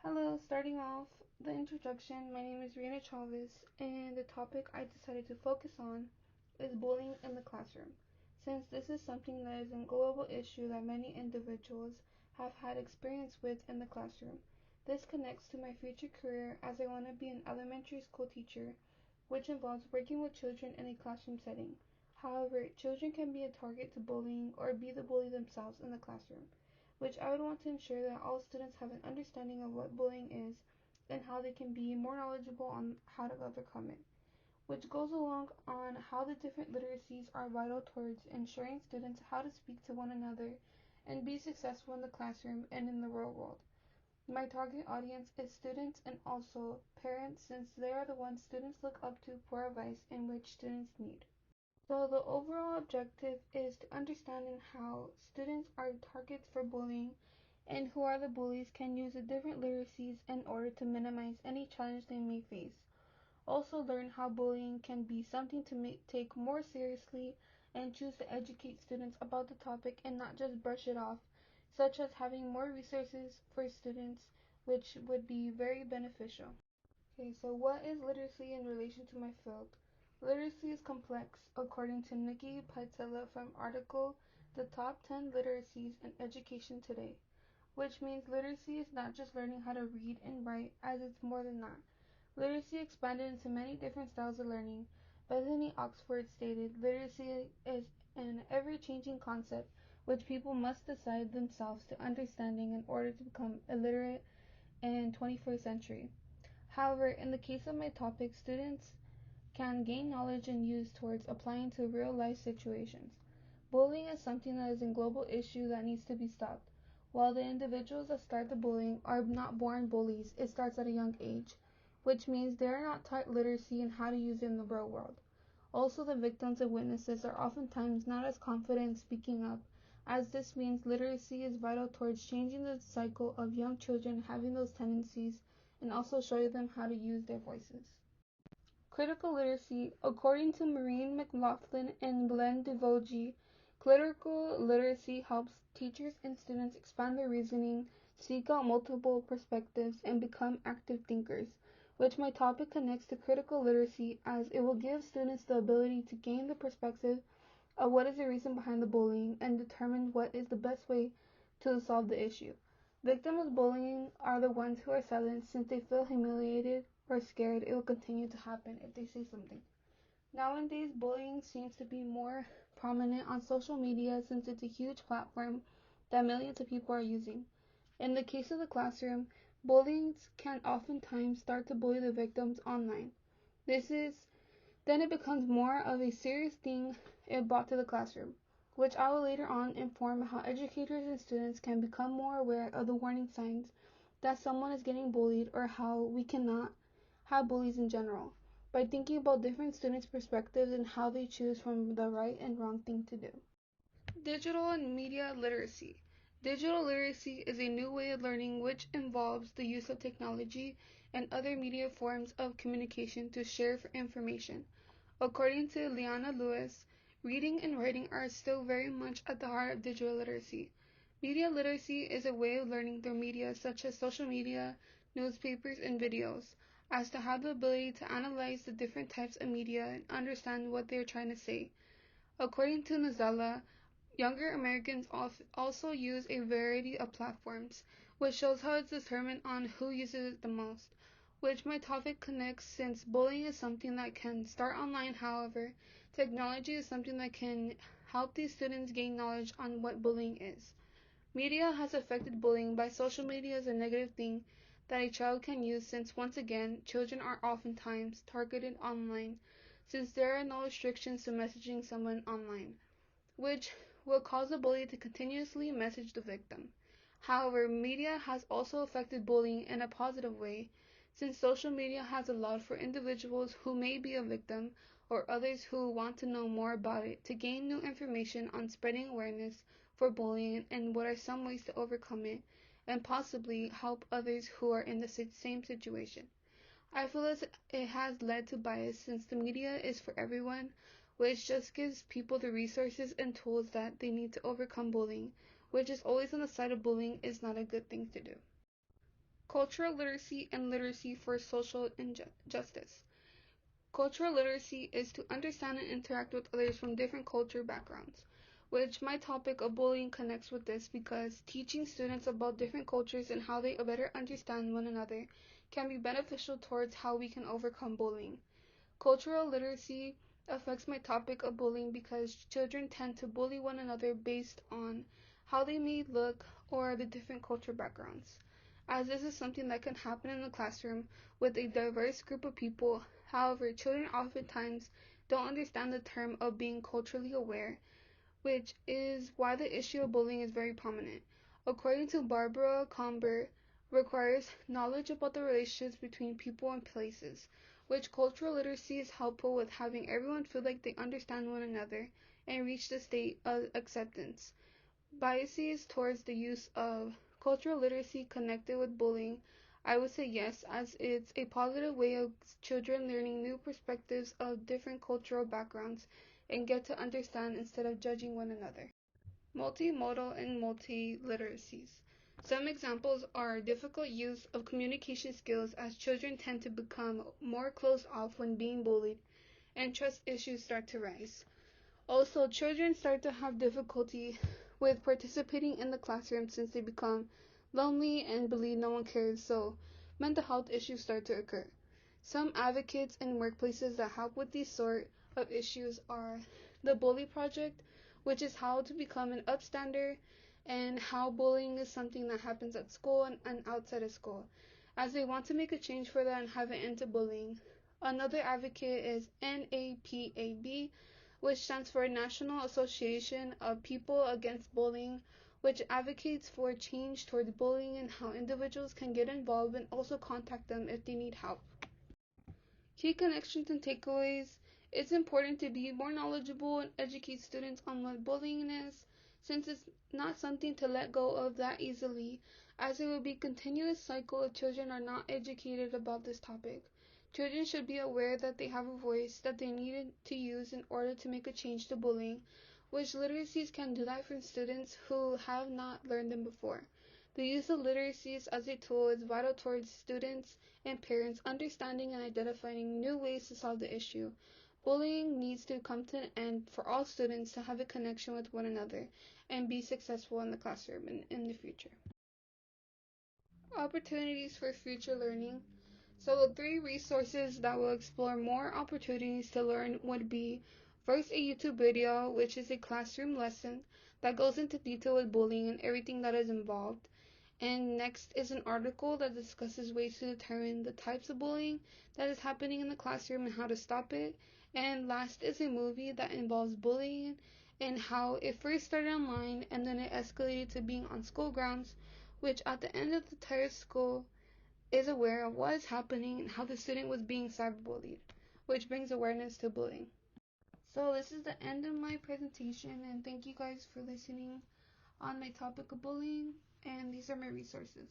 Hello, starting off the introduction, my name is Rihanna Chavez, and the topic I decided to focus on is bullying in the classroom, since this is something that is a global issue that many individuals have had experience with in the classroom. This connects to my future career as I want to be an elementary school teacher, which involves working with children in a classroom setting. However, children can be a target to bullying or be the bully themselves in the classroom, which I would want to ensure that all students have an understanding of what bullying is and how they can be more knowledgeable on how to overcome it, which goes along on how the different literacies are vital towards ensuring students how to speak to one another and be successful in the classroom and in the real world. My target audience is students and also parents, since they are the ones students look up to for advice in which students need. So the overall objective is to understand how students are targets for bullying and who are the bullies can use the different literacies in order to minimize any challenge they may face. Also learn how bullying can be something to take more seriously and choose to educate students about the topic and not just brush it off, such as having more resources for students, which would be very beneficial. Okay, so what is literacy in relation to my field? Literacy is complex, according to Nikki Paitela from article The Top 10 Literacies in Education Today, which means literacy is not just learning how to read and write, as it's more than that. Literacy expanded into many different styles of learning. Bethany Oxford stated, literacy is an ever-changing concept which people must decide themselves to understanding in order to become illiterate in 21st century. However, in the case of my topic, students can gain knowledge and use towards applying to real life situations. Bullying is something that is a global issue that needs to be stopped. While the individuals that start the bullying are not born bullies, it starts at a young age, which means they are not taught literacy and how to use it in the real world. Also, the victims and witnesses are oftentimes not as confident in speaking up, as this means literacy is vital towards changing the cycle of young children having those tendencies and also showing them how to use their voices. Critical literacy, according to Maureen McLaughlin and Glenn DeVoe, critical literacy helps teachers and students expand their reasoning, seek out multiple perspectives, and become active thinkers, which my topic connects to critical literacy as it will give students the ability to gain the perspective of what is the reason behind the bullying and determine what is the best way to solve the issue. Victims of bullying are the ones who are silent since they feel humiliated or scared it will continue to happen if they say something. Nowadays, bullying seems to be more prominent on social media since it's a huge platform that millions of people are using. In the case of the classroom, bullying can oftentimes start to bully the victims online. This is then it becomes more of a serious thing if brought to the classroom, which I will later on inform how educators and students can become more aware of the warning signs that someone is getting bullied or how we cannot have bullies in general by thinking about different students' perspectives and how they choose from the right and wrong thing to do. Digital and media literacy. Digital literacy is a new way of learning which involves the use of technology and other media forms of communication to share information. According to Leanna Lewis, reading and writing are still very much at the heart of digital literacy. Media literacy is a way of learning through media such as social media, newspapers, and videos, as to have the ability to analyze the different types of media and understand what they are trying to say. According to Nazala, younger Americans also use a variety of platforms, which shows how it's determined on who uses it the most, which my topic connects since bullying is something that can start online. However, technology is something that can help these students gain knowledge on what bullying is. Media has affected bullying by social media as a negative thing that a child can use since once again, children are oftentimes targeted online since there are no restrictions to messaging someone online, which will cause the bully to continuously message the victim. However, media has also affected bullying in a positive way, since social media has allowed for individuals who may be a victim or others who want to know more about it to gain new information on spreading awareness for bullying and what are some ways to overcome it, and possibly help others who are in the same situation. I feel as it has led to bias since the media is for everyone, which just gives people the resources and tools that they need to overcome bullying, which is always on the side of bullying is not a good thing to do. Cultural literacy and literacy for social justice. Cultural literacy is to understand and interact with others from different culture backgrounds, which my topic of bullying connects with this because teaching students about different cultures and how they better understand one another can be beneficial towards how we can overcome bullying. Cultural literacy affects my topic of bullying because children tend to bully one another based on how they may look or the different culture backgrounds. As this is something that can happen in the classroom with a diverse group of people, however, children oftentimes don't understand the term of being culturally aware, which is why the issue of bullying is very prominent. According to Barbara Comber, requires knowledge about the relationships between people and places, which cultural literacy is helpful with having everyone feel like they understand one another and reach the state of acceptance. Biases towards the use of cultural literacy connected with bullying, I would say yes, as it's a positive way of children learning new perspectives of different cultural backgrounds and get to understand instead of judging one another. Multimodal and multiliteracies. Some examples are difficult use of communication skills as children tend to become more closed off when being bullied and trust issues start to rise. Also, children start to have difficulty with participating in the classroom since they become lonely and believe no one cares, so mental health issues start to occur. Some advocates in workplaces that help with these sort of issues are the Bully Project, which is how to become an upstander and how bullying is something that happens at school and outside of school, as they want to make a change for that and have an end to bullying. Another advocate is NAPAB, which stands for National Association of People Against Bullying, which advocates for change towards bullying and how individuals can get involved and also contact them if they need help. Key connections and takeaways. It's important to be more knowledgeable and educate students on what bullying is, since it's not something to let go of that easily, as it will be a continuous cycle if children are not educated about this topic. Children should be aware that they have a voice that they need to use in order to make a change to bullying, which literacies can do that for students who have not learned them before. The use of literacies as a tool is vital towards students and parents understanding and identifying new ways to solve the issue. Bullying needs to come to an end for all students to have a connection with one another and be successful in the classroom and in the future. Opportunities for future learning. So the 3 resources that will explore more opportunities to learn would be first a YouTube video, which is a classroom lesson that goes into detail with bullying and everything that is involved. And next is an article that discusses ways to determine the types of bullying that is happening in the classroom and how to stop it. And last is a movie that involves bullying and how it first started online and then it escalated to being on school grounds, which at the end of the entire school is aware of what is happening and how the student was being cyberbullied, which brings awareness to bullying. So this is the end of my presentation, and thank you guys for listening on my topic of bullying, and these are my resources.